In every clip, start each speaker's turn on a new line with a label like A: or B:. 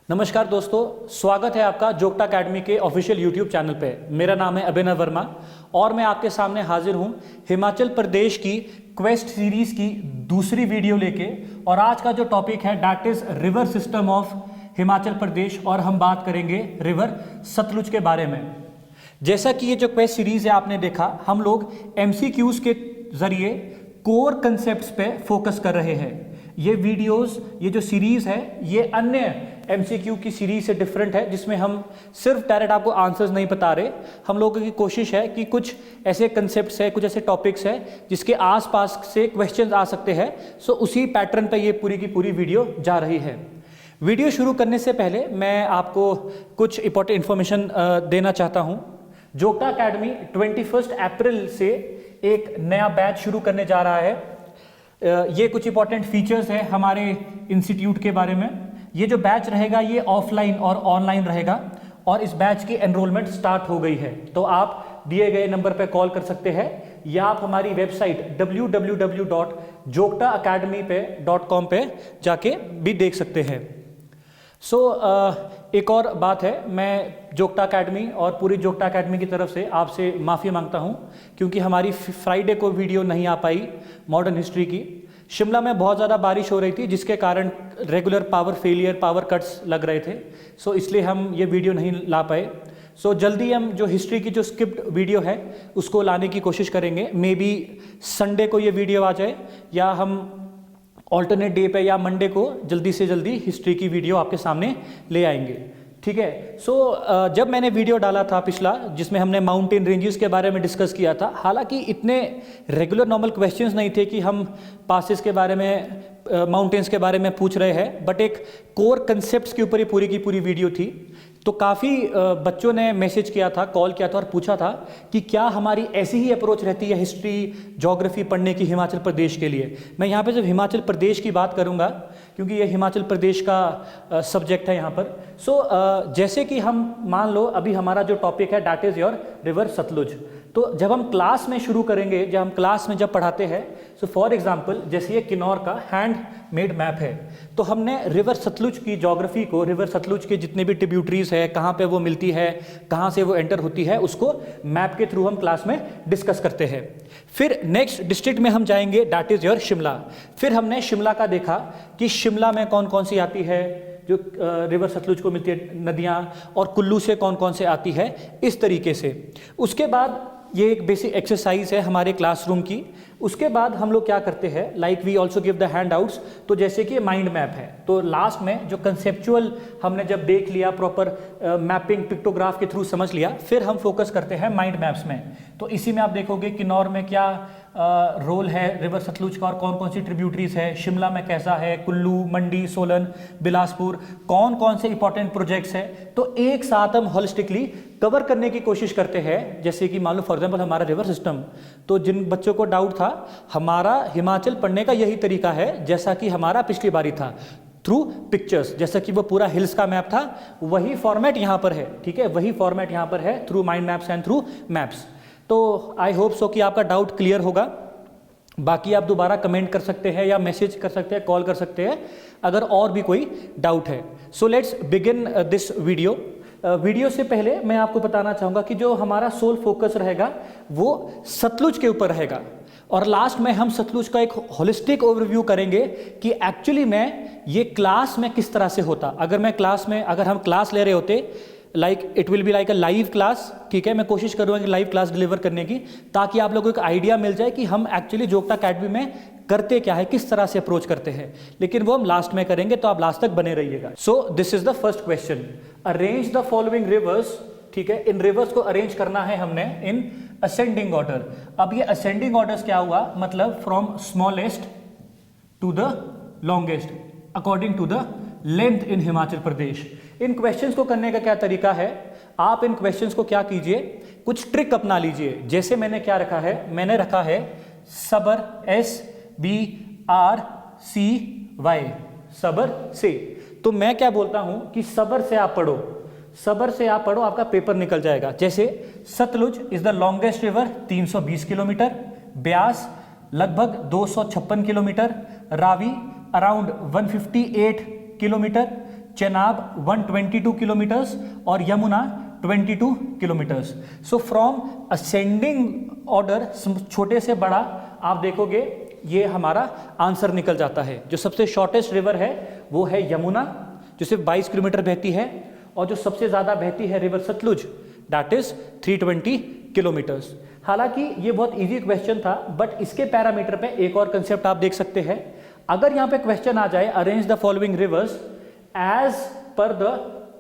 A: नमस्कार दोस्तों, स्वागत है आपका जोगटा अकेडमी के ऑफिशियल यूट्यूब चैनल पे। मेरा नाम है अभिनव वर्मा और मैं आपके सामने हाजिर हूँ हिमाचल प्रदेश की क्वेस्ट सीरीज की दूसरी वीडियो लेके। और आज का जो टॉपिक है that is river system of Himachal Pradesh और हम बात करेंगे रिवर सतलुज के बारे में। जैसा कि ये जो क्वेस्ट सीरीज है आपने देखा, हम लोग MCQs के जरिए कोर कंसेप्ट्स पे फोकस कर रहे हैं। ये वीडियोस, ये जो सीरीज है, ये अन्य MCQ की सीरीज से डिफरेंट है जिसमें हम सिर्फ डायरेक्ट आपको आंसर्स नहीं बता रहे। हम लोगों की कोशिश है कि कुछ ऐसे कंसेप्ट्स है, कुछ ऐसे टॉपिक्स है जिसके आसपास से क्वेश्चंस आ सकते हैं। सो उसी पैटर्न पे ये पूरी की पूरी वीडियो जा रही है। वीडियो शुरू करने से पहले मैं आपको कुछ इंपॉर्टेंट इन्फॉर्मेशन देना चाहता हूँ। जोगटा अकेडमी 21 अप्रैल से एक नया बैच शुरू करने जा रहा है। ये कुछ इंपॉर्टेंट फीचर्स है हमारे इंस्टीट्यूट के बारे में। ये जो बैच रहेगा ये ऑफलाइन और ऑनलाइन रहेगा और इस बैच की एनरोलमेंट स्टार्ट हो गई है। तो आप दिए गए नंबर पर कॉल कर सकते हैं या आप हमारी वेबसाइट www.jogtaacademy.com पे जाके भी देख सकते हैं। एक और बात है, मैं जोगटा अकेडमी और पूरी जोगटा अकेडमी की तरफ से आपसे माफ़ी मांगता हूं क्योंकि हमारी फ्राइडे को वीडियो नहीं आ पाई मॉडर्न हिस्ट्री की। शिमला में बहुत ज़्यादा बारिश हो रही थी जिसके कारण regular power failure, power cuts लग रहे थे। इसलिए हम ये वीडियो नहीं ला पाए। जल्दी हम जो हिस्ट्री की जो स्किप्ड वीडियो है उसको लाने की कोशिश करेंगे। मे बी संडे को ये वीडियो आ जाए या हम ऑल्टरनेट डे पे या मंडे को जल्दी से जल्दी हिस्ट्री की वीडियो आपके सामने ले आएंगे। ठीक है। जब मैंने वीडियो डाला था पिछला जिसमें हमने माउंटेन रेंजेस के बारे में डिस्कस किया था, हालांकि इतने रेगुलर नॉर्मल क्वेश्चंस नहीं थे कि हम पासेस के बारे में, माउंटेन्स के बारे में पूछ रहे हैं, बट एक कोर कंसेप्ट्स के ऊपर ही पूरी की पूरी वीडियो थी। तो काफ़ी बच्चों ने मैसेज किया था, कॉल किया था और पूछा था कि क्या हमारी ऐसी ही अप्रोच रहती है हिस्ट्री ज्योग्राफी पढ़ने की हिमाचल प्रदेश के लिए। मैं यहाँ पे जब हिमाचल प्रदेश की बात करूँगा क्योंकि ये हिमाचल प्रदेश का सब्जेक्ट है यहाँ पर। जैसे कि हम मान लो अभी हमारा जो टॉपिक है that is your river Sutlej. तो जब हम क्लास में शुरू करेंगे, जब हम क्लास में जब पढ़ाते हैं, फॉर एग्जांपल जैसे ये किन्नौर का हैंड मेड मैप है, तो हमने रिवर सतलुज की ज्योग्राफी को, रिवर सतलुज के जितने भी ट्रिब्यूटरीज है, कहाँ पे वो मिलती है, कहाँ से वो एंटर होती है, उसको मैप के थ्रू हम क्लास में डिस्कस करते हैं। फिर नेक्स्ट डिस्ट्रिक्ट में हम जाएंगे दैट इज़ योर शिमला। फिर हमने शिमला का देखा कि शिमला में कौन कौन सी आती है, जो रिवर सतलुज को मिलती है नदियाँ, और कुल्लू से कौन कौन से आती है, इस तरीके से। उसके बाद ये एक बेसिक एक्सरसाइज है हमारे क्लासरूम की। उसके बाद हम लोग क्या करते हैं, like we also give the handouts. तो जैसे कि माइंड मैप है, तो लास्ट में जो कंसेप्चुअल हमने जब देख लिया, प्रॉपर मैपिंग पिक्टोग्राफ के थ्रू समझ लिया, फिर हम फोकस करते हैं माइंड मैप्स में। तो इसी में आप देखोगे किन्नौर में क्या रोल है रिवर सतलुज का और कौन कौन सी ट्रिब्यूटरीज है, शिमला में कैसा है, कुल्लू, मंडी, सोलन, बिलासपुर, कौन कौन से इंपॉर्टेंट प्रोजेक्ट्स हैं। तो एक साथ हम होलिस्टिकली कवर करने की कोशिश करते हैं। जैसे कि मान लो फॉर एग्जांपल हमारा रिवर सिस्टम, तो जिन बच्चों को डाउट था, हमारा हिमाचल पढ़ने का यही तरीका है जैसा कि हमारा पिछली बारी था, थ्रू पिक्चर्स। जैसा कि वो पूरा हिल्स का मैप था, वही फॉर्मेट यहाँ पर है। ठीक है, वही फॉर्मेट यहाँ पर है, through mind maps and through maps. तो आई होप सो कि आपका डाउट क्लियर होगा। बाकी आप दोबारा कमेंट कर सकते हैं या मैसेज कर सकते हैं, कॉल कर सकते हैं अगर और भी कोई डाउट है। So let's begin this video. Video से पहले मैं आपको बताना चाहूँगा कि जो हमारा सोल फोकस रहेगा वो सतलुज के ऊपर रहेगा, और लास्ट में हम सतलुज का एक होलिस्टिक ओवरव्यू करेंगे कि एक्चुअली में ये क्लास में किस तरह से होता। अगर हम क्लास ले रहे होते, like it will be like a live class. ठीक है, मैं कोशिश करूँगा कि लाइव क्लास डिलीवर करने की, ताकि आप लोगों को एक आइडिया मिल जाए कि हम एक्चुअली जोगटा अकेडमी में करते क्या है, किस तरह से अप्रोच करते हैं। लेकिन वो हम लास्ट में करेंगे, तो आप लास्ट तक बने रहिएगा। सो this is the first question, arrange the following reverse. ठीक है, इन रिवर्स को अरेंज करना है हमने इन असेंडिंग ऑर्डर। अब ये असेंडिंग ऑर्डर्स क्या हुआ, मतलब from smallest to the longest according to the length in Himachal Pradesh. इन क्वेश्चंस को करने का क्या तरीका है, आप इन क्वेश्चंस को क्या कीजिए, कुछ ट्रिक अपना लीजिए। जैसे मैंने क्या रखा है, मैंने रखा है सबर, SBRCY, सबर से। तो मैं क्या बोलता हूं कि सबर से आप पढ़ो, सबर से आप पढ़ो, आपका पेपर निकल जाएगा। जैसे Sutlej is the longest river 320 kilometre, Beas लगभग 256 kilometre, Ravi around 158 kilometre, Chenab 122 kilometres और Yamuna 22 kilometres. So from ascending order छोटे से बड़ा आप देखोगे ये हमारा आंसर निकल जाता है। जो सबसे शॉर्टेस्ट रिवर है वो है यमुना जो सिर्फ 22 किलोमीटर बहती है, और जो सबसे ज़्यादा बहती है river Sutlej that is 320 kilometres. हालांकि ये बहुत इजी क्वेश्चन था, बट इसके पैरामीटर पे एक और कंसेप्ट आप देख सकते हैं। अगर यहाँ पे क्वेश्चन आ जाए arrange the following rivers as per the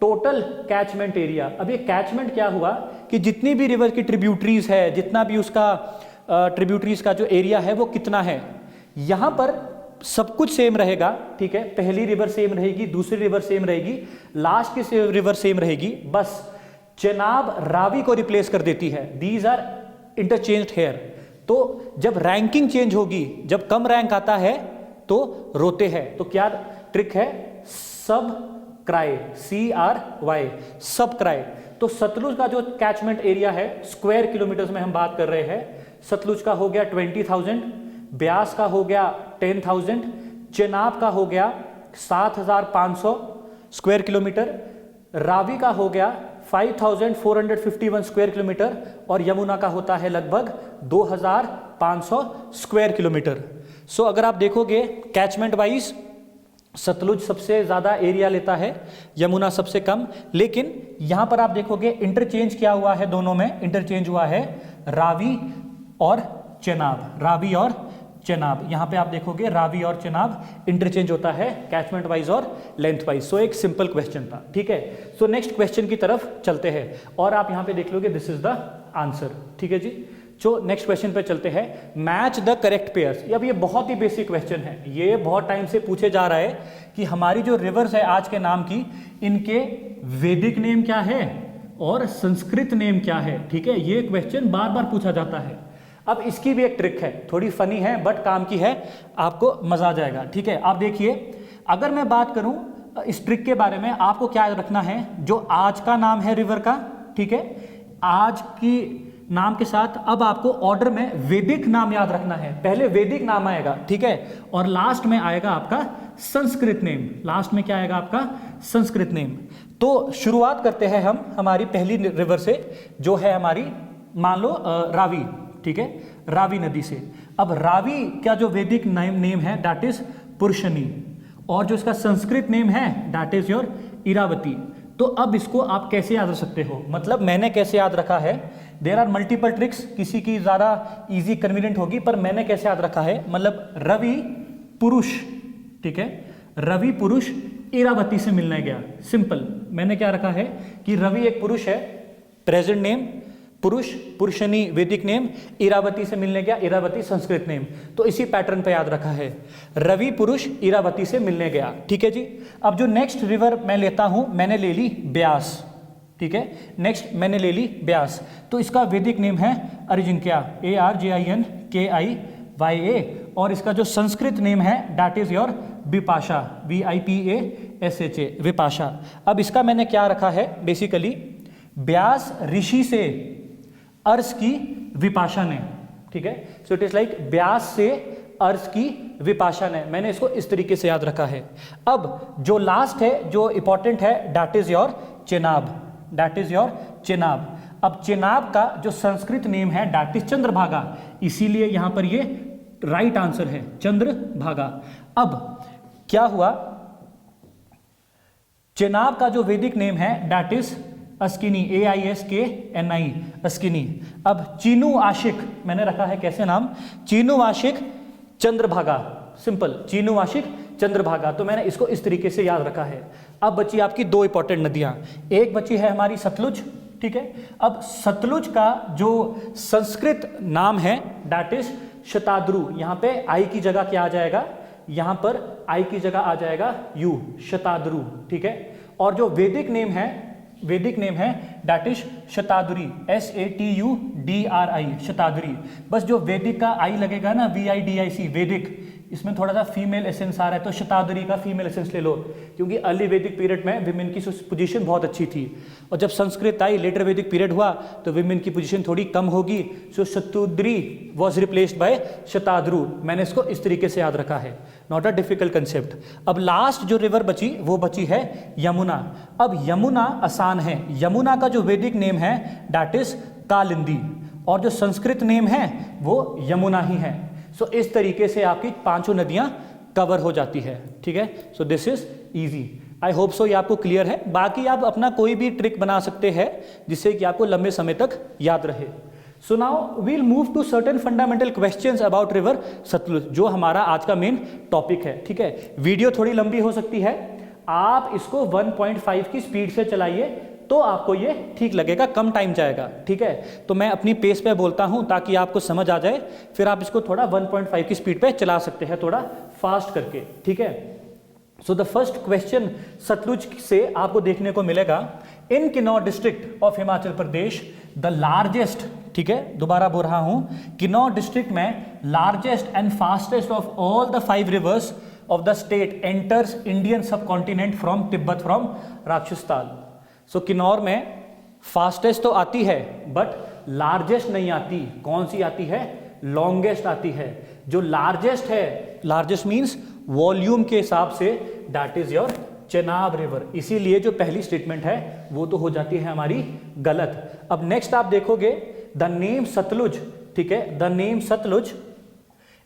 A: total catchment area. अब ये कैचमेंट क्या हुआ कि जितनी भी रिवर की ट्रिब्यूटरीज है, जितना भी उसका ट्रिब्यूटरीज का जो एरिया है वो कितना है। यहां पर सब कुछ सेम रहेगा, ठीक है। पहली रिवर सेम रहेगी, दूसरी रिवर सेम रहेगी, लास्ट की रिवर सेम रहेगी, बस चेनाब रावी को रिप्लेस कर देती है। These are interchanged here. तो जब रैंकिंग चेंज होगी, जब कम रैंक आता है तो रोते हैं। तो क्या ट्रिक है? सब क्राई, CRY, सब क्राई। तो सतलुज का जो कैचमेंट एरिया है स्क्वायर किलोमीटर्स में हम बात कर रहे हैं। सतलुज का हो गया 20,000, ब्यास का हो गया 10,000, चेनाब का हो गया 7,500 स्क्वायर किलोमीटर, रावी का हो गया 5,451 स्क्वायर किलोमीटर, और यमुना का होता है लगभग 2,500 स्क्वायर किलोमीटर। सो अगर आप देखोगे कैचमेंट वाइज सतलुज सबसे ज़्यादा एरिया लेता है, यमुना सबसे कम। लेकिन यहाँ पर आप देखोगे इंटरचेंज क्या हुआ है, दोनों में इंटरचेंज हुआ है रावी और चेनाब, रावी और चेनाब। यहाँ पे आप देखोगे रावी और चेनाब इंटरचेंज होता है कैचमेंट वाइज और लेंथ वाइज। सो एक सिंपल क्वेश्चन था, ठीक है। सो नेक्स्ट क्वेश्चन की तरफ चलते हैं, और आप यहाँ पे देख लोगे दिस इज द आंसर, ठीक है जी। जो नेक्स्ट क्वेश्चन पे चलते हैं, मैच द करेक्ट पेयर्स। अब ये बहुत ही बेसिक क्वेश्चन है, ये बहुत टाइम से पूछे जा रहा है कि हमारी जो रिवर्स है आज के नाम की, इनके वैदिक नेम क्या है और संस्कृत नेम क्या है, ठीक है। ये क्वेश्चन बार बार पूछा जाता है। अब इसकी भी एक ट्रिक है, थोड़ी फनी है बट काम की है, आपको मजा आ जाएगा, ठीक है। आप देखिए, अगर मैं बात करूं इस ट्रिक के बारे में, आपको क्या रखना है, जो आज का नाम है रिवर का, ठीक है, आज की नाम के साथ अब आपको ऑर्डर में वैदिक नाम याद रखना है। पहले वैदिक नाम आएगा, ठीक है, और लास्ट में आएगा आपका संस्कृत नेम। लास्ट में क्या आएगा आपका? संस्कृत नेम। तो शुरुआत करते हैं हम हमारी पहली रिवर से, जो है हमारी मान लो रावी, ठीक है, रावी नदी से। अब रावी का जो वैदिक नेम है दैट इज पुरुषनी, और जो इसका संस्कृत नेम है दैट इज योर इरावती। तो अब इसको आप कैसे याद रख सकते हो, मतलब मैंने कैसे याद रखा है, देयर आर मल्टीपल ट्रिक्स, किसी की ज़्यादा इजी कन्वीनियंट होगी, पर मैंने कैसे याद रखा है, मतलब रवि पुरुष, ठीक है, रवि पुरुष इरावती से मिलने गया। सिंपल, मैंने क्या रखा है कि रवि एक पुरुष है, प्रेजेंट नेम, पुरुष पुरुषनी वैदिक नेम, इरावती से मिलने गया, इरावती संस्कृत नेम। तो इसी पैटर्न पे याद रखा है, रवि पुरुष इरावती से मिलने गया, ठीक है जी। अब जो नेक्स्ट रिवर मैं लेता हूं, मैंने ले ली ब्यास, ठीक है, नेक्स्ट मैंने ले ली ब्यास। तो इसका वैदिक नेम है अर्जिंक्या, ARJINKIYA, और इसका जो संस्कृत नेम है that is your Vipasha, VIPASHA, Vipasha. अब इसका मैंने क्या रखा है, बेसिकली ब्यास ऋषि से अर्श की विपाशा ने, ठीक है। So it is like Beas से अर्श की विपाशा ने, मैंने इसको इस तरीके से याद रखा है। अब जो लास्ट है, जो इंपॉर्टेंट है, that is your Chenab, that is your Chenab. अब चेनाब का जो संस्कृत नेम है दैट इज चंद्रभागा, इसीलिए यहां पर ये राइट आंसर है, चंद्रभागा। अब क्या हुआ, चेनाब का जो वैदिक नेम है that is Askini, AISKNI, Askini. अब चीनू आशिक मैंने रखा है कैसे नाम, चीनू आशिक चंद्रभागा, सिंपल, चीनू आशिक चंद्रभागा। तो मैंने इसको इस तरीके से याद रखा है। अब बची आपकी दो इंपॉर्टेंट नदियां, एक बची है हमारी सतलुज, ठीक है। अब सतलुज का जो संस्कृत नाम है दैट इज शताद्रु। यहाँ पे आई की जगह क्या आ जाएगा, यहाँ पर आई की जगह आ जाएगा यू, शताद्रु, ठीक है। और जो वैदिक नेम है दैट इज शताद्री, SATUDRI, शताद्री। बस जो वैदिक का आई लगेगा ना, VIDIC, वैदिक, इसमें थोड़ा सा फीमेल एसेंस आ रहा है, तो शताद्री का फीमेल एसेंस ले लो, क्योंकि अर्ली वैदिक पीरियड में विमेन की पोजीशन बहुत अच्छी थी, और जब संस्कृत आई, लेटर वैदिक पीरियड हुआ, तो विमेन की पोजीशन थोड़ी कम होगी, सो Shatudri was replaced by Shatadru. मैंने इसको इस तरीके से याद रखा है, नॉट अ डिफिकल्ट कंसेप्ट। अब लास्ट जो रिवर बची वो बची है यमुना। अब यमुना आसान है, यमुना का जो वैदिक नेम है दैट इज कालिंदी, और जो संस्कृत नेम है वो यमुना ही है। सो इस तरीके से आपकी पांचों नदियां कवर हो जाती है, ठीक है। So this is easy, I hope so ये आपको क्लियर है। बाकी आप अपना कोई भी ट्रिक बना सकते हैं जिससे कि आपको लंबे समय तक याद रहे। So now we'll move to certain fundamental questions about river Sutlej, जो हमारा आज का मेन टॉपिक है, ठीक है। वीडियो थोड़ी लंबी हो सकती है, आप इसको 1.5 की स्पीड से चलाइए तो आपको ये ठीक लगेगा, कम टाइम जाएगा, ठीक है। तो मैं अपनी पेस पे बोलता हूं ताकि आपको समझ आ जाए, फिर आप इसको थोड़ा 1.5 की स्पीड पे चला सकते हैं, थोड़ा फास्ट करके, ठीक है। So the first question Sutlej से आपको देखने को मिलेगा, in Kinnaur district of Himachal Pradesh the largest, ठीक है, दोबारा बोल रहा हूं, किन्नौर डिस्ट्रिक्ट में largest and fastest of all the 5 rivers of the state enters Indian subcontinent from Tibet from Rakshastal. सो किन्नौर में फास्टेस्ट तो आती है बट लार्जेस्ट नहीं आती। कौन सी आती है? लॉन्गेस्ट आती है। जो लार्जेस्ट है, लार्जेस्ट मींस वॉल्यूम के हिसाब से, that is your Chenab river. इसीलिए जो पहली स्टेटमेंट है वो तो हो जाती है हमारी गलत। अब नेक्स्ट आप देखोगे द नेम सतलुज, ठीक है, the name Sutlej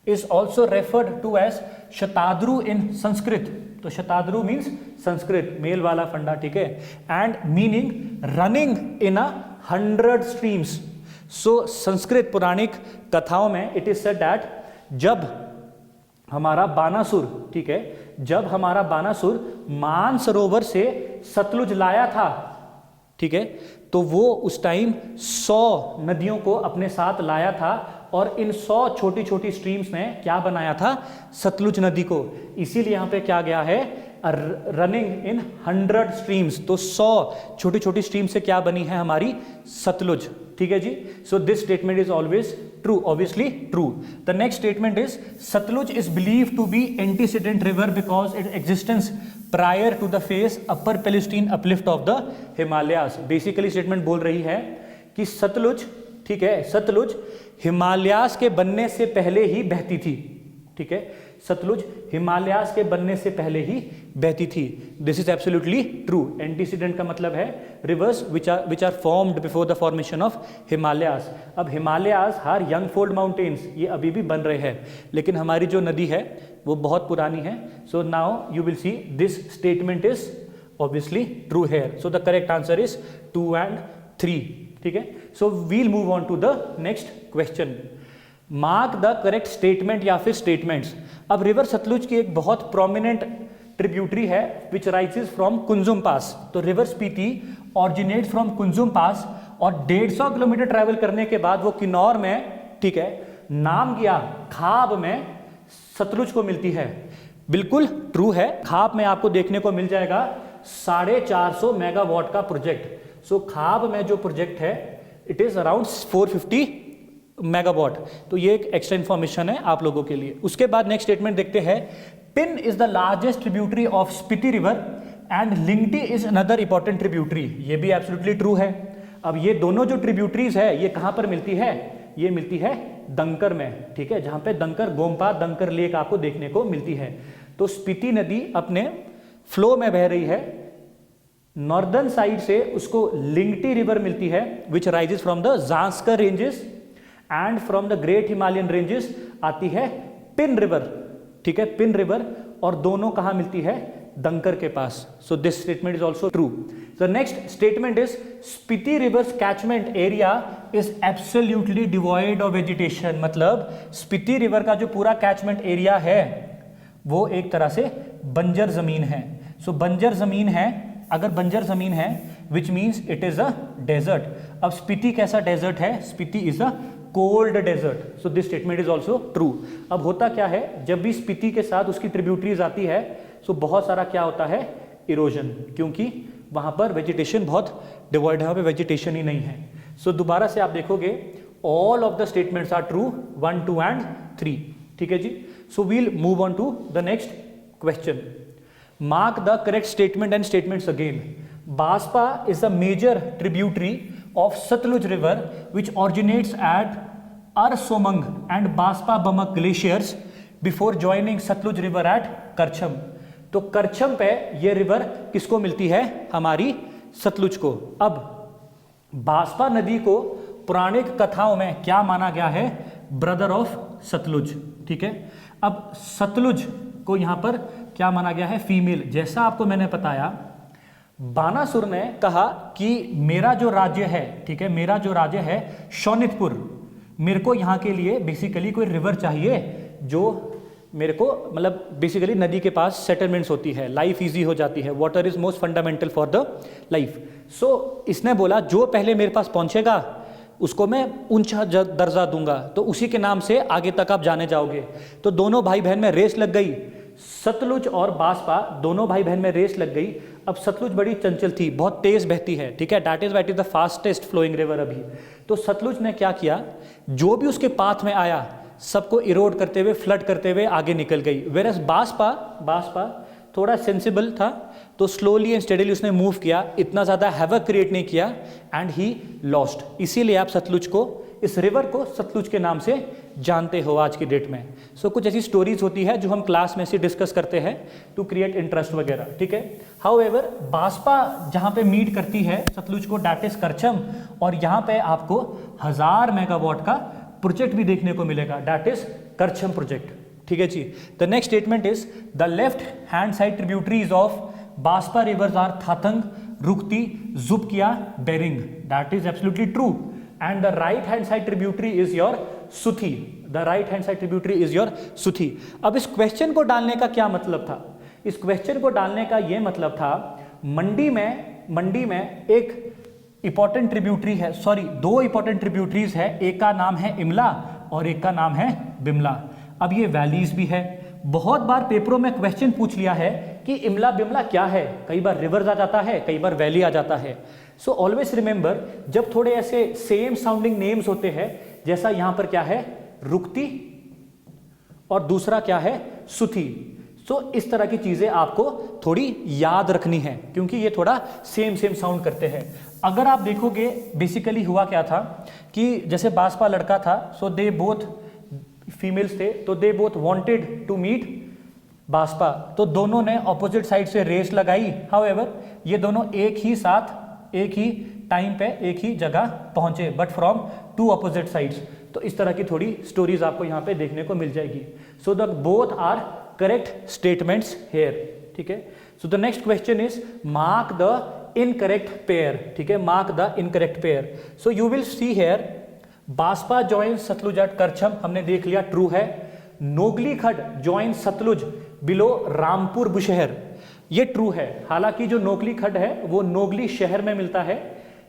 A: is also referred to as Shatadru in Sanskrit. तो शताद्रु मीन्स संस्कृत, मेल वाला फंडा, ठीक है, and meaning running in 100 streams. So Sanskrit पौराणिक कथाओं में इट इज सेड दैट जब हमारा बानासुर, ठीक है, जब हमारा बानासुर मानसरोवर से सतलुज लाया था, ठीक है, तो वो उस टाइम 100 नदियों को अपने साथ लाया था, और इन 100 छोटी छोटी स्ट्रीम्स में क्या बनाया था? सतलुज नदी को। इसीलिए यहां पे क्या गया है? Running in 100 streams. तो 100 छोटी छोटी स्ट्रीम से क्या बनी है? हमारी सतलुज, ठीक है जी। So this statement is always true, obviously true. The next statement is Sutlej is believe to be antecedent river because it existence prior to the face upper Palestine uplift of the Himalayas. Basically statement बोल रही है कि सतलुज, ठीक है, सतलुज हिमालयाज के बनने से पहले ही बहती थी, ठीक है, सतलुज हिमालयाज के बनने से पहले ही बहती थी। This is absolutely true. Antecedent का मतलब है rivers which are formed before the formation of Himalayas. अब Himalayas are young fold mountains ये अभी भी बन रहे हैं, लेकिन हमारी जो नदी है वो बहुत पुरानी है। So now you will see this statement is obviously true here. So the correct answer is 2 and 3, ठीक है। So we'll move on to the next question. Mark the correct statement या फिर स्टेटमेंट्स। अब रिवर सतलुज की एक बहुत prominent tributary है which rises from Kunzum pass. तो river Spiti originate from Kunzum pass, और 150 किलोमीटर ट्रैवल करने के बाद वो किन्नौर में, ठीक है, नाम गया खाब में सतलुज को मिलती है। बिल्कुल ट्रू है। खाब में आपको देखने को मिल जाएगा 450 मेगावाट का प्रोजेक्ट। सो खाब में जो प्रोजेक्ट है इट इज अराउंड 450 मेगावाट। तो ये एक एक्स्ट्रा इंफॉर्मेशन है आप लोगों के लिए। उसके बाद नेक्स्ट स्टेटमेंट देखते हैं। Pin is the largest tributary of Spiti river and Lingti is another important tributary. ये भी एब्सोल्युटली ट्रू है। अब ये दोनों जो ट्रिब्यूटरीज है ये कहां पर मिलती है? ये मिलती है दंकर में, ठीक है, जहां पे दंकर गोम्पा, दंकर लेक आपको देखने को मिलती है। तो स्पीति नदी अपने फ्लो में बह रही है। नॉर्दर्न साइड से उसको लिंगटी रिवर मिलती है which rises from the Zanskar ranges, and from the great Himalayan ranges आती है पिन रिवर, ठीक है, पिन रिवर, और दोनों कहां मिलती है? दंकर के पास। So this statement is also true. The next statement is Spiti river's catchment area is absolutely devoid of vegetation. मतलब स्पीति रिवर का जो पूरा कैचमेंट एरिया है वो एक तरह से बंजर जमीन है। सो बंजर जमीन है, अगर बंजर जमीन है which means it is a desert. अब स्पीति कैसा डेजर्ट है? Spiti is a cold desert. So this statement is also true. अब होता क्या है, जब भी स्पीति के साथ उसकी ट्रिब्यूटरीज आती है, सो बहुत सारा क्या होता है? इरोजन, क्योंकि वहाँ पर वेजिटेशन बहुत डिवॉइड है, वहाँ पे वेजिटेशन ही नहीं है। सो दोबारा से आप देखोगे all of the statements are true 1, 2 and 3, ठीक है जी। So we'll move on to the next question. Mark the correct statement and statements again. Baspa is a major tributary of Sutlej river which originates at Arsomang and Baspa Bamak glaciers before joining Sutlej river at Karcham. तो करछम पे ये river किसको मिलती है? हमारी सतलुज को। अब बांसपा नदी को पौराणिक कथाओं में क्या माना गया है? ब्रदर ऑफ सतलुज, ठीक है। अब सतलुज को यहां पर क्या माना गया है? फीमेल। जैसा आपको मैंने बताया, बानासुर ने कहा कि मेरा जो राज्य है, ठीक है, मेरा जो राज्य है शोणितपुर, मेरे को यहाँ के लिए बेसिकली कोई रिवर चाहिए जो मेरे को मतलब बेसिकली नदी के पास सेटलमेंट्स होती है, लाइफ इजी हो जाती है। Water is most fundamental for the life. So इसने बोला जो पहले मेरे पास पहुंचेगा उसको मैं ऊंचा दर्जा दूंगा, तो उसी के नाम से आगे तक आप जाने जाओगे। तो दोनों भाई बहन में रेस लग गई, सतलुज और बांसपा दोनों भाई बहन में रेस लग गई। अब सतलुज बड़ी चंचल थी, बहुत तेज बहती है, ठीक है, that is the fastest flowing river अभी। तो सतलुज ने क्या किया, जो भी उसके पाथ में आया सबको इरोड करते हुए, फ्लड करते हुए आगे निकल गई। वेरस बांसपा थोड़ा सेंसिबल था, तो स्लोली एंड स्टेडीली उसने मूव किया, इतना ज़्यादा हैवक क्रिएट नहीं किया एंड ही लॉस्ट। इसीलिए आप सतलुज को, इस रिवर को सतलुज के नाम से जानते हो आज की डेट में। सो कुछ ऐसी स्टोरीज होती है जो हम क्लास में से डिस्कस करते हैं टू क्रिएट इंटरेस्ट वगैरह, ठीक है। हाउएवर बांसपा जहाँ पे मीट करती है सतलुज को, दैट इज करछम, और यहाँ पे आपको 1000 मेगावाट का प्रोजेक्ट भी देखने को मिलेगा, दैट इज करछम प्रोजेक्ट, ठीक है जी। The next statement is the left hand side tributaries of Baspa river's are Thatang, Rukti, Jubkia, Bering, that is absolutely true. And the right hand side tributary is your Suthi, the right hand side tributary is your Suthi. अब इस question को डालने का क्या मतलब था? इस question को डालने का यह मतलब था, मंडी में एक इंपॉर्टेंट ट्रिब्यूटरी है, सॉरी 2 इंपॉर्टेंट ट्रिब्यूटरीज है, एक का नाम है इमला और एक का नाम है बिमला। अब ये वैलीज भी है, बहुत बार पेपरों में क्वेश्चन पूछ लिया है कि इमला बिमला क्या है, कई बार रिवर्स आ जाता है, कई बार वैली आ जाता है। सो ऑलवेज रिमेंबर, जब थोड़े ऐसे सेम साउंडिंग नेम्स होते हैं, जैसा यहां पर क्या है रुकती और दूसरा क्या है सुथी, सो इस तरह की चीजें आपको थोड़ी याद रखनी है क्योंकि ये थोड़ा सेम साउंड करते हैं। अगर आप देखोगे बेसिकली हुआ क्या था कि जैसे बांसपा लड़का था, सो दे बोथ फीमेल्स थे, तो they both wanted to meet Baspa, तो दोनों ने ऑपोजिट साइड से रेस लगाई। हाउएवर ये दोनों एक ही साथ एक ही टाइम पे एक ही जगह पहुंचे, बट फ्रॉम 2 ऑपोजिट साइड्स। तो इस तरह की थोड़ी स्टोरीज आपको यहाँ पे देखने को मिल जाएगी। So the both are correct statements here, ठीक है। So the next question is mark the incorrect pair, ठीक है, mark the incorrect pair. So you will see here Baspa join Sutlej at Karcham, हमने देख लिया ट्रू है। नोगली खड जॉइन सतलुज बिलो रामपुर बुशहर, ये ट्रू है। हालांकि जो नोगली खड है वो नोगली शहर में मिलता है,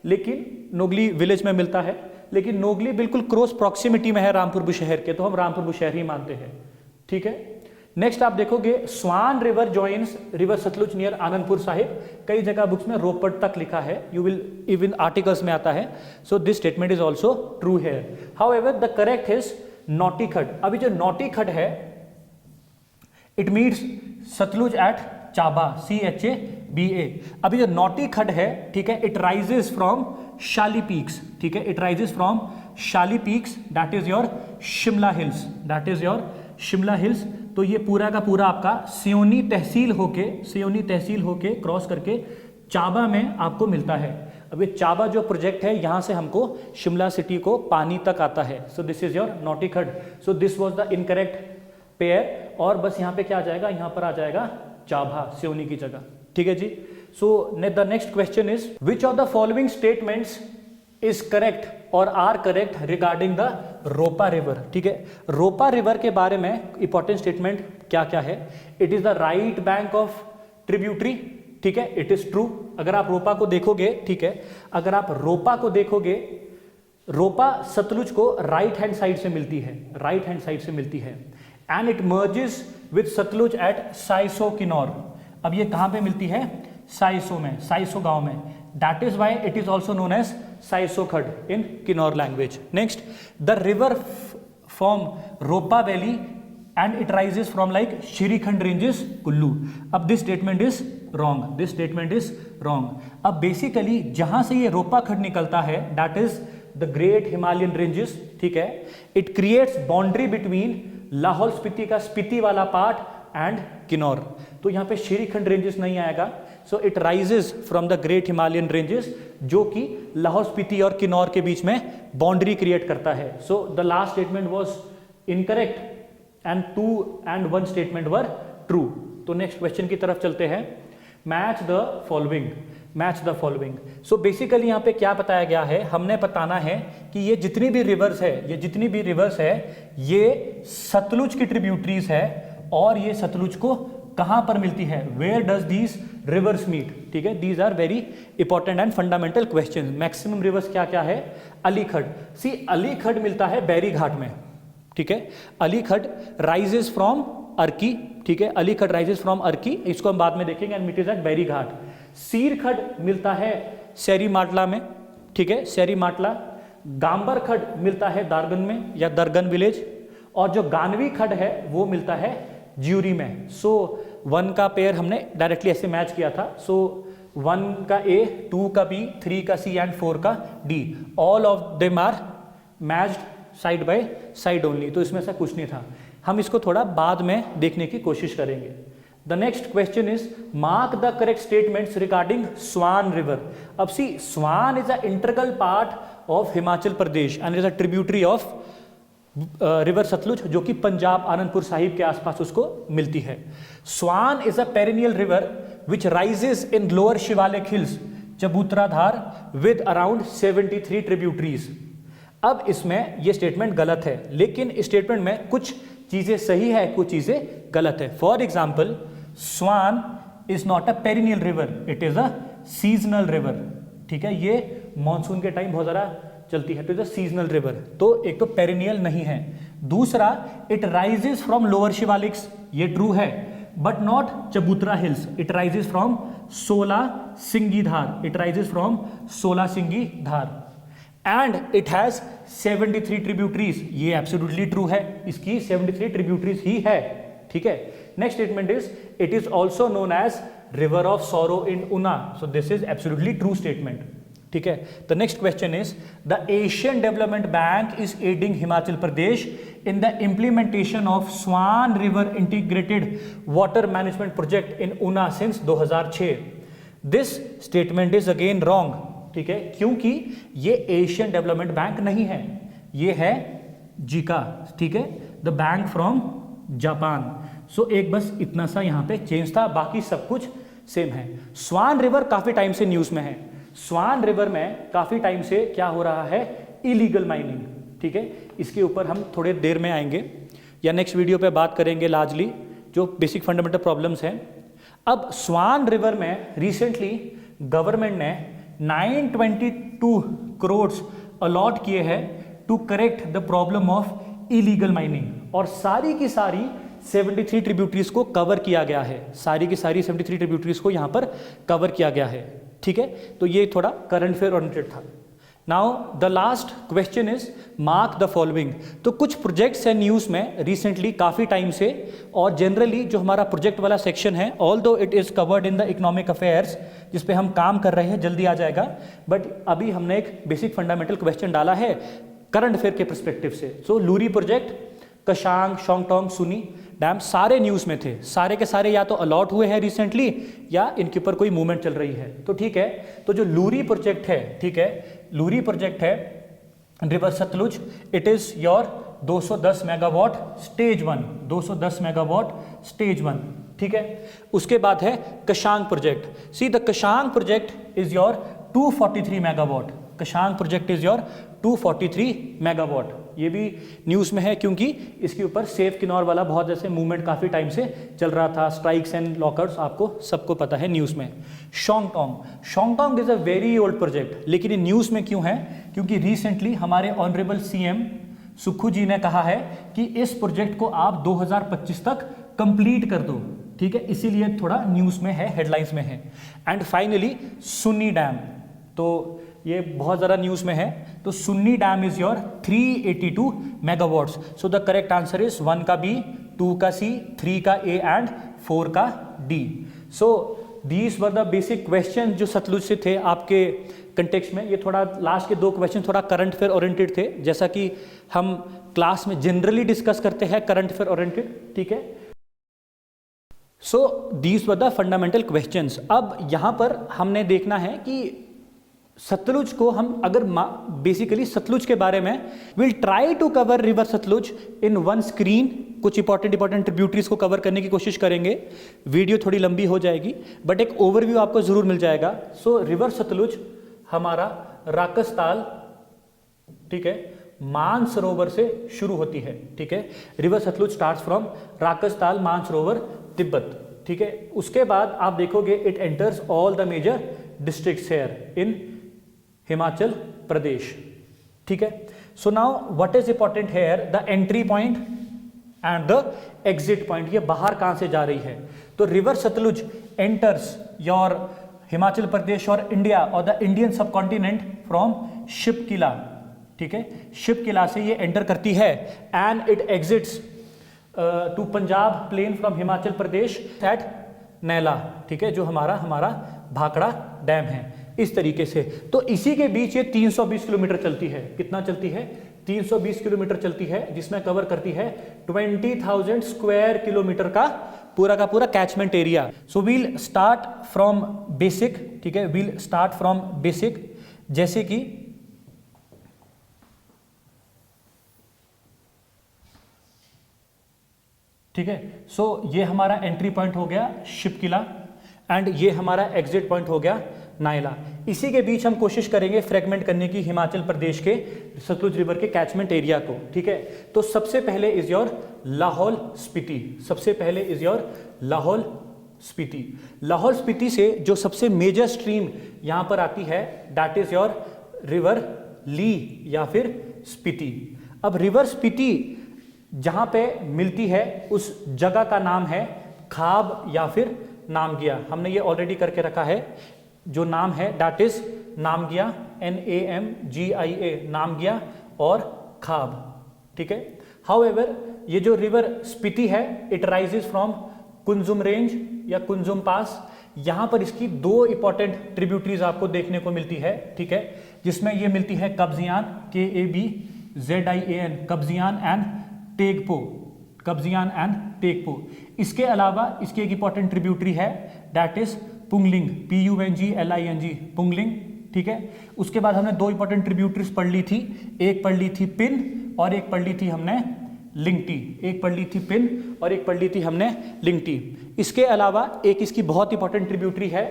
A: लेकिन नोगली विलेज में मिलता है, लेकिन नोगली बिल्कुल क्लोज प्रॉक्सिमिटी में है रामपुर बुशहर के, तो हम रामपुर बुशहर ही मानते हैं, ठीक है। नेक्स्ट आप देखोगे Swan river joins river Sutlej near Anandpur Sahib, कई जगह बुक्स में रोपड़ तक लिखा है, यू विल इवन आर्टिकल्स में आता है। So this statement is also true है। However the correct is Nauti Khad. अभी जो नॉटी खड है it meets Sutlej at Chaba, CHABA। अभी जो नॉटी खड है, ठीक है, it rises from Shali peaks, ठीक है, it rises from Shali peaks, that is your Shimla hills, that is your Shimla hills. तो ये पूरा का पूरा आपका सियोनी तहसील होके क्रॉस करके चाबा में आपको मिलता है। अब ये चाबा जो प्रोजेक्ट है, यहाँ से हमको शिमला सिटी को पानी तक आता है। So this is your Nauti Khad. So this was the incorrect pair, और बस यहाँ पे क्या आ जाएगा, यहाँ पर आ जाएगा चाबा, सियोनी की जगह, ठीक है जी। So the next question is which of the following statements is correct और are correct regarding the Ropa river, ठीक है। रोपा रिवर के बारे में इंपॉर्टेंट स्टेटमेंट क्या क्या है? It is the right bank of tributary, ठीक है, इट इज ट्रू। अगर आप रोपा को देखोगे, ठीक है, अगर आप रोपा को देखोगे, रोपा सतलुज को राइट हैंड साइड से मिलती है, राइट हैंड साइड से मिलती है, and it merges with Sutlej at Saiso Kinnaur. अब ये कहां पे मिलती है? साइसो में, साइसो गांव में, that is why it is also known as Saiso Khad in Kinnaur language. Next, the river from Ropa valley and it rises from like Shrikhand ranges Kullu। अब this statement is wrong, this statement is wrong। अब basically जहां से ये रोपा खड निकलता है that is the great Himalayan ranges, ठीक है, it creates boundary between Lahaul Spiti का स्पीति वाला पार्ट एंड किन्नौर। तो यहाँ पे श्रीखंड रेंजेस नहीं आएगा, so it rises from the great Himalayan ranges जो कि लाहौल स्पीति और किन्नौर के बीच में बाउंड्री क्रिएट करता है। So the last statement was incorrect and 2 and 1 statement were true। तो नेक्स्ट क्वेश्चन की तरफ चलते हैं। Match the following, match the following. So basically यहाँ पे क्या बताया गया है, हमने बताना है कि ये जितनी भी रिवर्स है, ये जितनी भी रिवर्स है ये सतलुज की ट्रिब्यूटरीज है और ये सतलुज को कहां पर मिलती है, where does these rivers meet, ठीक है। These are very important and fundamental question. Maximum rivers क्या क्या है, अलीखड़, सी अलीखड़ मिलता है बैरी घाट में, ठीक है। अलीखड़ राइजेस फ्रॉम अर्की, ठीक है, अलीखड़ राइजेस फ्रॉम अर्की, इसको हम बाद में देखेंगे, and it is eight Bairi घाट। सीरखड़ मिलता है सेरी माटला में, ठीक है, सेरी माटला। गांबर खड़ मिलता है दारगन में या दरगन विलेज, और जो गानवी खड़ है वो मिलता है ज्यूरी में। सो 1 का पेयर हमने डायरेक्टली ऐसे मैच किया था। सो 1 का ए, 2 का बी, 3 का सी एंड 4 का D, all of them are matched side by side only. तो इसमें से कुछ नहीं था, हम इसको थोड़ा बाद में देखने की कोशिश करेंगे। The next question is mark the correct statements regarding Swan river. अब see Swan is a integral part of Himachal Pradesh and is a tributary of river Sutlej जो कि पंजाब आनंदपुर साहिब के आसपास उसको मिलती है। Swan is a perennial river which rises in lower Shivalik hills Chabutra Dhar with around 73 tributaries. अब इसमें ये स्टेटमेंट गलत है, लेकिन इस स्टेटमेंट में कुछ चीजें सही है, कुछ चीजें गलत है। For example, Swan is not a perennial river, it is a seasonal river, ठीक है। ये मॉनसून के टाइम बहुत ज्यादा चलती है, तो इज अ सीजनल रिवर। तो एक तो पेरिनियल नहीं है, दूसरा it rises from lower Shivaliks, ये ट्रू है, but not Chabutra hills. It rises from 16 Singi Dhar, it rises from 16 Singi Dhar, and it has 73 tributaries. ये एब्सोल्युटली ट्रू है, इसकी 73 ट्रिब्यूटरीज ही है, ठीक है। Next statement is it is also known as river of sorrow in Una. So this is absolutely true statement, ठीक है। The next question is the Asian development bank is aiding Himachal Pradesh in the implementation of Swan river integrated water management project in Una since 2006। This statement is again wrong, ठीक है, क्योंकि ये Asian development bank नहीं है, ये है जिका, ठीक है, द बैंक फ्रॉम जापान। सो एक बस इतना सा यहां पे चेंज था, बाकी सब कुछ सेम है। स्वान रिवर काफी टाइम से न्यूज में है। स्वान रिवर में काफी टाइम से क्या हो रहा है, इलीगल माइनिंग, ठीक है। इसके ऊपर हम थोड़े देर में आएंगे या नेक्स्ट वीडियो पे बात करेंगे, लार्जली जो बेसिक फंडामेंटल प्रॉब्लम्स हैं। अब स्वान रिवर में रिसेंटली गवर्नमेंट ने 922 करोड़ अलॉट किए हैं to correct the problem of illegal mining, और सारी की सारी 73 ट्रिब्यूटरीज को कवर किया गया है, सारी की सारी 73 ट्रिब्यूटरीज को यहां पर कवर किया गया है, ठीक है। तो ये थोड़ा करंट अफेयर ओरिएंटेड था। Now the last question is mark the following. तो कुछ प्रोजेक्ट्स हैं न्यूज में रिसेंटली काफी टाइम से, और जनरली जो हमारा प्रोजेक्ट वाला सेक्शन है, although it is covered in the economic affairs जिस पे हम काम कर रहे हैं, जल्दी आ जाएगा, बट अभी हमने एक बेसिक फंडामेंटल क्वेश्चन डाला है करंट अफेयर के परस्पेक्टिव से। सो लूरी प्रोजेक्ट, कशांग, शोंगटोंग, सुनी डैम सारे न्यूज में थे, सारे के सारे या तो अलॉट हुए हैं रिसेंटली या इनके ऊपर कोई मूवमेंट चल रही है, तो ठीक है। तो जो लूरी प्रोजेक्ट है, ठीक है, लूरी प्रोजेक्ट है river Sutlej, it is your 210 megawatt stage 1, 210 megawatt stage 1, ठीक है। उसके बाद है Kashang project. See the Kashang project is your 243 megawatt, Kashang project is your 243 megawatt. ये भी न्यूज़ में है क्योंकि इसके ऊपर सेफ किन्नौर वाला बहुत जैसे मूवमेंट काफ़ी टाइम से चल रहा था, स्ट्राइक्स एंड लॉकआउट्स आपको सबको पता है न्यूज़ में। Shongtong, Shongtong is a very old project, लेकिन ये न्यूज़ में क्यों है, क्योंकि रिसेंटली हमारे ऑनरेबल सीएम सुक्खू जी ने कहा है कि इस प्रोजेक्ट को आप 2025 तक कंप्लीट कर दो, ठीक है, इसीलिए थोड़ा न्यूज़ में है, हेडलाइंस में है। एंड फाइनली सुन्नी डैम, तो ये बहुत ज़्यादा न्यूज़ में है। तो Sunni dam is your 382 megawatts. So the correct answer is 1 का बी, 2 का सी, 3 का ए एंड 4 का D. So these were the basic question जो सतलुज से थे आपके कंटेक्स्ट में। ये थोड़ा लास्ट के 2 क्वेश्चन थोड़ा करंट अफेयर ओरिएंटेड थे, जैसा कि हम क्लास में जनरली डिस्कस करते हैं करंट अफेयर ओरिएंटेड, ठीक है। So these were the fundamental questions. अब यहाँ पर हमने देखना है कि सतलुज को हम अगर बेसिकली सतलुज के बारे में will try to cover river Sutlej in one screen. कुछ इंपॉर्टेंट ट्रिब्यूटरीज को कवर करने की कोशिश करेंगे। वीडियो थोड़ी लंबी हो जाएगी बट एक ओवरव्यू आपको जरूर मिल जाएगा। सो रिवर सतलुज हमारा राकसताल, ठीक है, मानसरोवर से शुरू होती है, ठीक है। River Sutlej starts from Rakshastal, Mansarovar, Tibet, ठीक है। उसके बाद आप देखोगे it enters all the major districts here in Himachal Pradesh, ठीक है। So now what is important here, the entry point and the exit point. ये बाहर कहां से जा रही है? तो river Sutlej enters your Himachal Pradesh और इंडिया और the Indian subcontinent from Shipki La, ठीक है। शिपकिला से ये एंटर करती है and it exits to Punjab plain from Himachal Pradesh at Naila, ठीक है, जो हमारा भाखड़ा डैम है, इस तरीके से। तो इसी के बीच ये 320 किलोमीटर चलती है। कितना चलती है? 320 किलोमीटर चलती है, जिसमें कवर करती है 20,000 स्क्वायर किलोमीटर का पूरा catchment area. So we'll start from basic, ठीक है, वील स्टार्ट फ्रॉम बेसिक, जैसे कि ठीक है। सो ये हमारा एंट्री पॉइंट हो गया शिपकिला एंड ये हमारा एग्जिट पॉइंट हो गया नायला। इसी के बीच हम कोशिश करेंगे फ्रेगमेंट करने की हिमाचल प्रदेश के सतलुज रिवर के कैचमेंट एरिया को, ठीक है। तो सबसे पहले इज योर लाहौल स्पीति, सबसे पहले इज योर लाहौल स्पीति। लाहौल स्पीति से जो सबसे मेजर स्ट्रीम यहां पर आती है दैट इज योर रिवर ली या फिर स्पीति। अब रिवर स्पीति जहां पे मिलती है उस जगह का नाम है खाब या फिर नामगिया। हमने ये ऑलरेडी करके रखा है, जो नाम है that is Namgia, NAMGIA, Namgia और खाब, ठीक है। हाउएवर ये जो रिवर स्पीति है it rises from Kunzum range या कुंजुम पास। यहां पर इसकी 2 इंपॉर्टेंट ट्रिब्यूटरीज आपको देखने को मिलती है, ठीक है, जिसमें ये मिलती है कब्जियान, KABZIAN, कब्जियान एंड टेगपो, कब्जियान एंड टेगपो। इसके अलावा इसकी एक इंपॉर्टेंट ट्रिब्यूटरी है दैट इज पुंगलिंग, PUNGLING, पुंगलिंग, ठीक है। उसके बाद हमने 2 इंपॉर्टेंट ट्रिब्यूटरीज पढ़ ली थी, एक पढ़ ली थी पिन और एक पढ़ ली थी हमने लिंगटी, एक पढ़ ली थी पिन और एक पढ़ ली थी हमने लिंगटी। इसके अलावा एक इसकी बहुत इंपॉर्टेंट ट्रिब्यूटरी है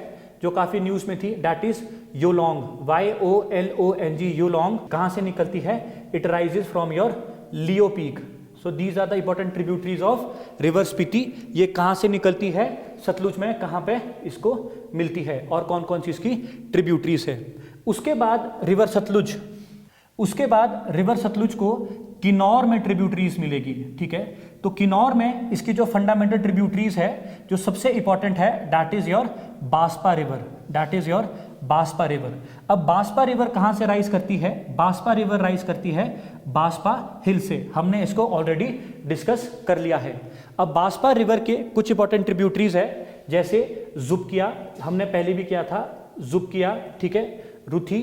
A: जो काफी न्यूज में थी दैट इज योलोंग, YOLONG, योलोंग। कहां से निकलती है? It rises from your Leo peak. So these are the important tributaries of river Spiti. ये कहां से निकलती है सतलुज में, कहां पे इसको मिलती है और कौन कौन सी इसकी ट्रिब्यूटरीज है। उसके बाद रिवर सतलुज, उसके बाद रिवर सतलुज को किन्नौर में ट्रिब्यूटरीज मिलेगी, ठीक है। तो किन्नौर में इसकी जो फंडामेंटल ट्रिब्यूटरीज है जो सबसे इंपॉर्टेंट है that is your Baspa river, that is your Baspa river. अब बास्पा रिवर कहां से राइज करती है? बास्पा रिवर राइज करती है बास्पा हिल से। हमने इसको ऑलरेडी डिस्कस कर लिया है। अब बास्पा रिवर के कुछ इंपॉर्टेंट ट्रिब्यूटरीज है जैसे जुबकिया, हमने पहले भी किया था, जुबकिया, ठीक है, रुथी,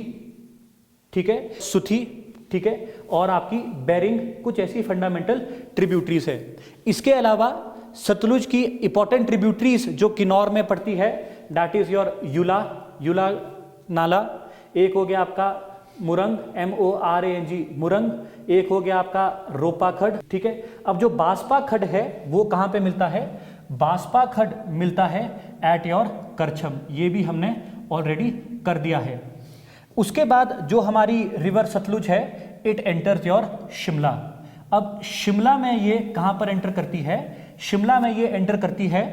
A: ठीक है, सुथी, ठीक है, और आपकी बेरिंग, कुछ ऐसी फंडामेंटल ट्रिब्यूटरीज है। इसके अलावा सतलुज की इंपॉर्टेंट ट्रिब्यूटरीज जो किन्नौर में पड़ती है दैट इज योर युला नाला, एक हो गया आपका मुरंग, MORANG, मुरंग, एक हो गया आपका रोपा खड, ठीक है। अब जो बास्पा खड है वो कहां पे मिलता है? बास्पा खड मिलता है एट योर करछम, ये भी हमने ऑलरेडी कर दिया है। उसके बाद जो हमारी रिवर सतलुज है इट एंटर्स योर शिमला। अब शिमला में ये कहां पर एंटर करती है? शिमला में ये एंटर करती है,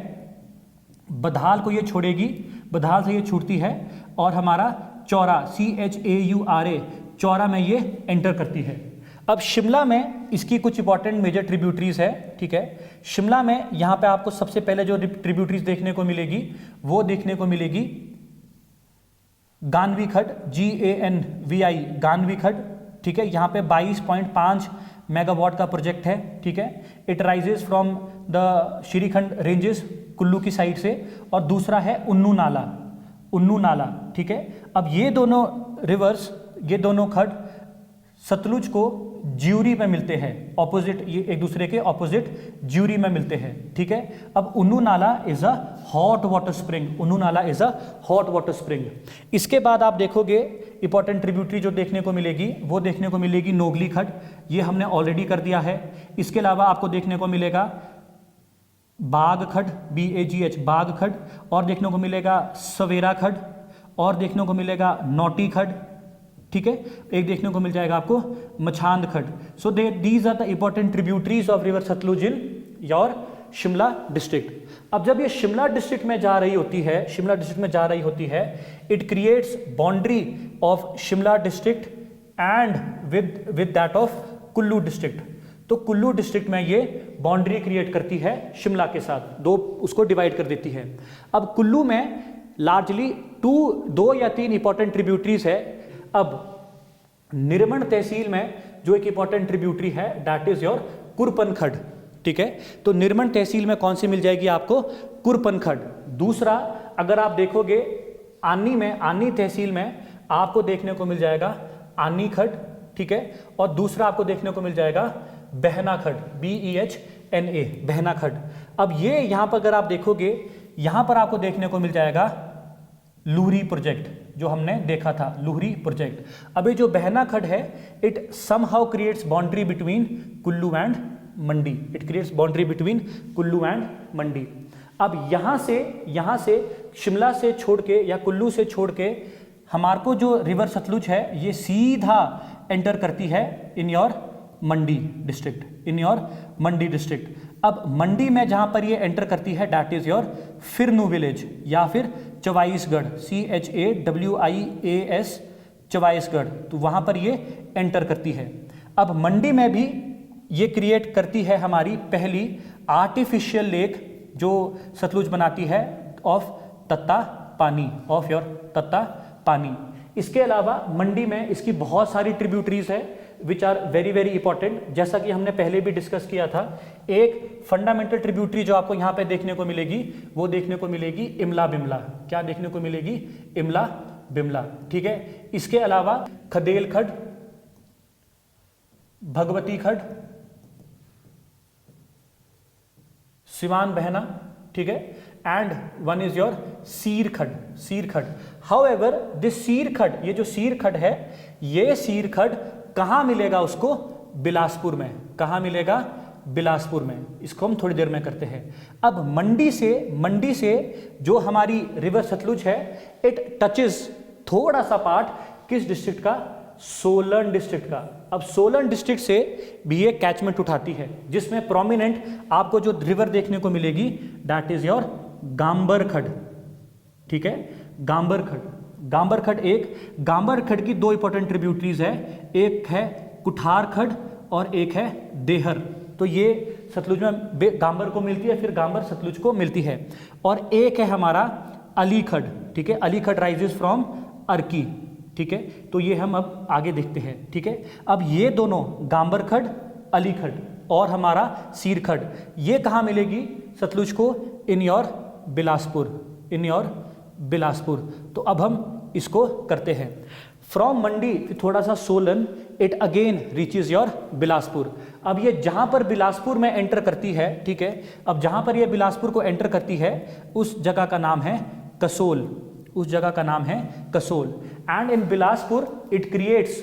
A: बधाल को ये छोड़ेगी, बधाल से ये छूटती है और हमारा चौरा, CHAURA, चौरा में ये एंटर करती है। अब शिमला में इसकी कुछ इंपॉर्टेंट मेजर ट्रिब्यूटरीज है, ठीक है। शिमला में यहाँ पे आपको सबसे पहले जो ट्रिब्यूटरीज देखने को मिलेगी वो देखने को मिलेगी गानवी खड, GANVI, गानवी खड, ठीक है। यहाँ पे 22.5 मेगावाट का प्रोजेक्ट है, ठीक है। It rises from the shrikhand ranges, Kullu की साइड से, और दूसरा है उन्नू नाला, उन्नू नाला, ठीक है। अब ये दोनों रिवर्स, ये दोनों खड सतलुज को ज्यूरी में मिलते हैं, ऑपोजिट, ये एक दूसरे के ऑपोजिट ज्यूरी में मिलते हैं, ठीक है। अब Unnu nala is a hot water spring, Unnu nala is a hot water spring. इसके बाद आप देखोगे इंपॉर्टेंट ट्रिब्यूटरी जो देखने को मिलेगी वो देखने को मिलेगी नोगली खड, ये हमने ऑलरेडी कर दिया है। इसके अलावा आपको देखने को मिलेगा बाग खड, BAGH, बाग खड, और देखने को मिलेगा सवेरा खड, और देखने को मिलेगा नौटी खड, ठीक है। एक देखने को मिल जाएगा आपको Machhand Khad. So these are the important tributaries of river Sutlej in your Shimla district. अब जब ये शिमला डिस्ट्रिक्ट में जा रही होती है, शिमला डिस्ट्रिक्ट में जा रही होती है, it creates boundary of Shimla district and with that of Kullu district. तो कुल्लू डिस्ट्रिक्ट में ये बाउंड्री क्रिएट करती है शिमला के साथ, दो उसको डिवाइड कर देती है। अब कुल्लू में लार्जली दो या तीन इंपॉर्टेंट ट्रिब्यूटरीज है। अब निर्मण तहसील में जो एक इंपॉर्टेंट ट्रिब्यूटरी है दैट इज योर कुरपन खड, ठीक है। तो निर्मण तहसील में कौन सी मिल जाएगी आपको? कुरपन खड। दूसरा अगर आप देखोगे आनी में, आनी तहसील में आपको देखने को मिल जाएगा आनी खड, ठीक है। और दूसरा आपको देखने को मिल जाएगा बहना खड, BEHNA, बहना खड। अब ये यहां पर अगर आप देखोगे, यहां पर आपको देखने को मिल जाएगा लुहरी प्रोजेक्ट, जो हमने देखा था लुहरी प्रोजेक्ट। अभी जो बहना खड है, it somehow creates boundary between Kullu and Mandi, it creates boundary between Kullu and Mandi. अब यहां से शिमला से छोड़ के या कुल्लू से छोड़ के हमारे को जो रिवर सतलुज है ये सीधा एंटर करती है in your Mandi district, in your Mandi district. अब मंडी में जहां पर ये एंटर करती है दैट इज योर फिरनू विलेज या फिर चवाईसगढ़, CHAWIAS, चवाईसगढ़। तो वहां पर ये एंटर करती है। अब मंडी में भी ये क्रिएट करती है हमारी पहली आर्टिफिशियल लेक जो सतलुज बनाती है ऑफ तत्ता पानी, ऑफ योर तत्ता पानी। इसके अलावा मंडी में इसकी बहुत सारी ट्रिब्यूटरीज है which are very very important. जैसा कि हमने पहले भी डिस्कस किया था, एक फंडामेंटल ट्रिब्यूटरी जो आपको यहां पे देखने को मिलेगी वो देखने को मिलेगी इमला बिमला। क्या देखने को मिलेगी? इमला बिमला, ठीक है। इसके अलावा खदेल खड, भगवती खड, सिवान बहना, ठीक है। एंड वन इज योर सीर खड, सीर खड। हाउएवर दिस सीर खड, ये जो सीर खड है, ये सीर खड कहां मिलेगा उसको? बिलासपुर में। कहां मिलेगा? बिलासपुर में। इसको हम थोड़ी देर में करते हैं। अब मंडी से जो हमारी रिवर सतलुज है, इट टचेस थोड़ा सा पार्ट किस डिस्ट्रिक्ट का? सोलन डिस्ट्रिक्ट का। अब सोलन डिस्ट्रिक्ट से भी ये कैचमेंट उठाती है, जिसमें प्रोमिनेंट आपको जो रिवर देखने को मिलेगी दैट इज योर गांबर खड, ठीक है। गांबर खड, गांबर खड एक, गांबर खड की दो इंपॉर्टेंट ट्रिब्यूटरीज है, एक है कुठार खड और एक है देहर। तो ये सतलुज में गांबर को मिलती है, फिर गांबर सतलुज को मिलती है। और एक है हमारा अली खड, ठीक है। अली खड राइजेस फ्रॉम अर्की, ठीक है। तो ये हम अब आगे देखते हैं, ठीक है। अब ये दोनों गांबर खड, अली खड और हमारा सीर खड, ये कहाँ मिलेगी सतलुज को? In your Bilaspur, in your Bilaspur. तो अब हम इसको करते हैं। फ्रॉम मंडी थोड़ा सा Solan, it again reaches your Bilaspur. अब ये जहां पर बिलासपुर में एंटर करती है, ठीक है। अब जहां पर ये बिलासपुर को एंटर करती है उस जगह का नाम है कसोल, उस जगह का नाम है Kasol. And in Bilaspur it creates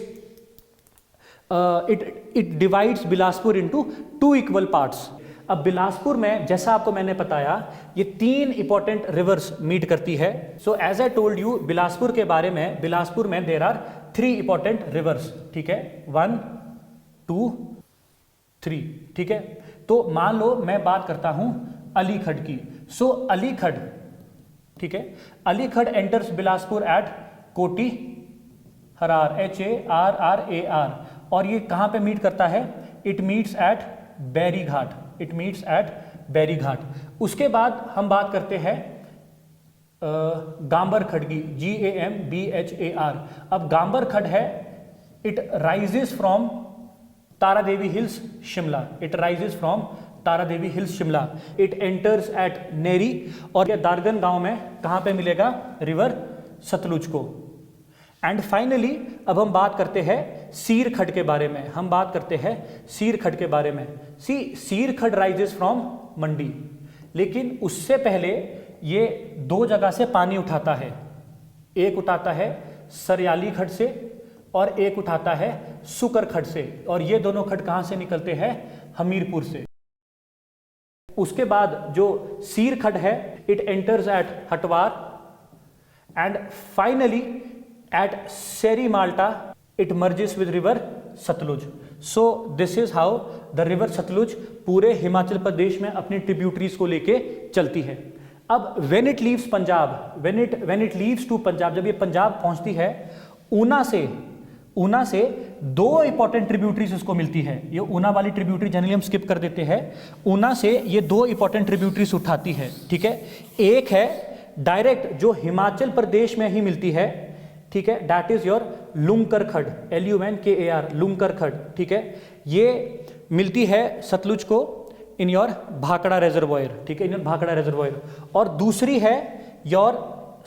A: it divides Bilaspur into 2 equal parts. अब बिलासपुर में जैसा आपको मैंने बताया ये 3 इंपॉर्टेंट रिवर्स मीट करती है। So as I told you Bilaspur के बारे में, बिलासपुर में देयर आर 3 इंपॉर्टेंट रिवर्स, ठीक है। 1 2 3, ठीक है। तो मान लो मैं बात करता हूं अली खड की। सो अली खड, ठीक है, अली खड एंटर्स बिलासपुर एट कोटी हरार, HARRAR, और ये कहाँ पे मीट करता है? It meets at Bairi Ghat, it meets at Bairi Ghat. उसके बाद हम बात करते हैं गांबर खड की, GAMBHAR। अब गांबर खड है, it rises from Tara Devi hills Shimla, it rises from Tara Devi hills Shimla. It enters at Neri, और ये दारगन गांव में कहां पे मिलेगा? रिवर सतलुज को। एंड फाइनली अब हम बात करते हैं सीर खड के बारे में, हम बात करते हैं सीर खड के बारे में। सीर खड राइजेस फ्रॉम मंडी, लेकिन उससे पहले ये दो जगह से पानी उठाता है। एक उठाता है सरयाली खड से और एक उठाता है सुकर खड से, और ये दोनों खड कहां से निकलते हैं? हमीरपुर से। उसके बाद जो सीर खड है, it enters at Hatwar and finally at Seri Malta it merges with river Sutlej. So this is how the river Sutlej पूरे हिमाचल प्रदेश में अपनी ट्रिब्यूटरीज को लेके चलती है। अब when it leaves Punjab, when it leaves to Punjab, जब ये पंजाब पहुंचती है, ऊना से दो इंपॉर्टेंट ट्रिब्यूटरीज उसको मिलती है। ये ऊना वाली ट्रिब्यूटरी जनरली हम स्किप कर देते हैं। ऊना से ये दो इंपॉर्टेंट ट्रिब्यूटरीज उठाती है, ठीक है। एक है डायरेक्ट जो हिमाचल प्रदेश में ही मिलती है, ठीक है, दैट इज योर लुंकर खड, LUNKAR, लुंकर खड, ठीक है। ये मिलती है सतलुज को इन योर भाखड़ा रिजर्वॉयर, ठीक है, इन योर भाखड़ा रिजर्वॉयर। और दूसरी है योर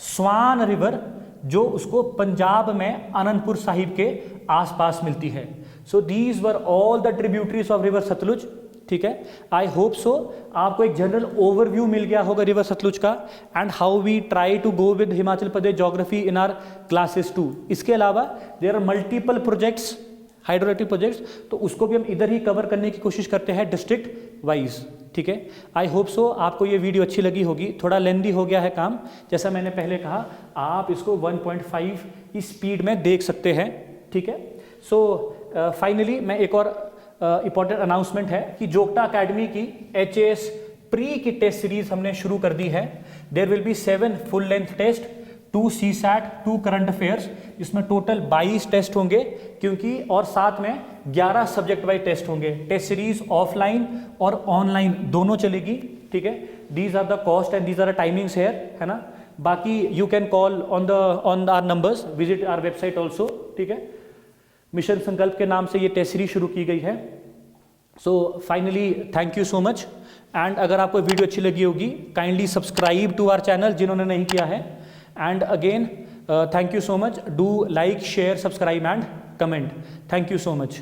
A: स्वान रिवर, जो उसको पंजाब में आनंदपुर साहिब के आसपास मिलती है। So these were all the tributaries of river Sutlej, ठीक है। आई होप सो आपको एक जनरल ओवरव्यू मिल गया होगा रिवर सतलुज का, and how we try to go with Himachal Pradesh geography in our classes 2। इसके अलावा there are multiple projects, hydroelectric projects, तो उसको भी हम इधर ही कवर करने की कोशिश करते हैं डिस्ट्रिक्ट वाइज, ठीक है। आई होप सो आपको ये वीडियो अच्छी लगी होगी। थोड़ा लेंदी हो गया है काम, जैसा मैंने पहले कहा, आप इसको 1.5 की स्पीड में देख सकते हैं, ठीक है। सो फाइनली मैं एक और इंपॉर्टेंट अनाउंसमेंट है कि जोगटा अकेडमी की HAS प्री की टेस्ट सीरीज हमने शुरू कर दी है। There will be 7 full length test, 2 CSAT, 2 current affairs, इसमें टोटल 22 टेस्ट होंगे, क्योंकि और साथ में 11 सब्जेक्ट वाइज टेस्ट होंगे। टेस्ट सीरीज ऑफलाइन और ऑनलाइन दोनों चलेगी, ठीक है। These are the cost and these are the timings here, है ना। बाकी you can call on our numbers, visit our website also, ठीक है। मिशन संकल्प के नाम से ये टेस्ट सीरीज शुरू की गई है। So finally thank you so much, and अगर आपको वीडियो अच्छी लगी होगी, kindly subscribe to our channel जिन्होंने नहीं किया है। And again, thank you so much. Do like, share, subscribe and comment. Thank you so much.